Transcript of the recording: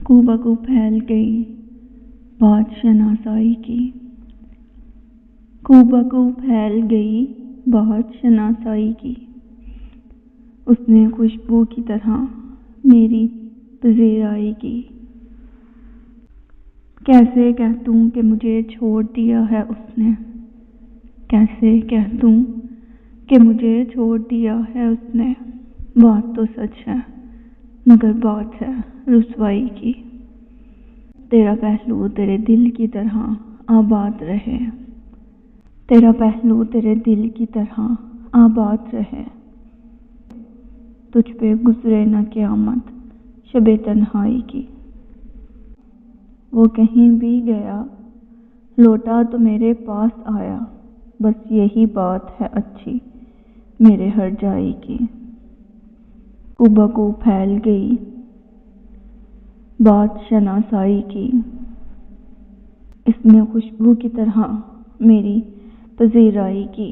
کو بگو پھیل گئی بات شناسائی کی، کو بگو پھیل گئی بہت شناسائی کی، اس نے خوشبو کی طرح میری پذیرائی کی۔ کیسے کہہ دوں کہ مجھے چھوڑ دیا ہے اس نے، کیسے کہہ دوں کہ مجھے چھوڑ دیا ہے اس نے، بات تو سچ ہے مگر بات ہے رسوائی کی۔ تیرا پہلو تیرے دل کی طرح آباد رہے، تیرا پہلو تیرے دل کی طرح آباد رہے، تجھ پہ گزرے نہ قیامت شب تنہائی کی۔ وہ کہیں بھی گیا لوٹا تو میرے پاس آیا، بس یہی بات ہے اچھی میرے ہر جائی کی۔ کو بگو پھیل گئی بات شناسائی کی، اس نے خوشبو کی طرح میری پذیرائی کی۔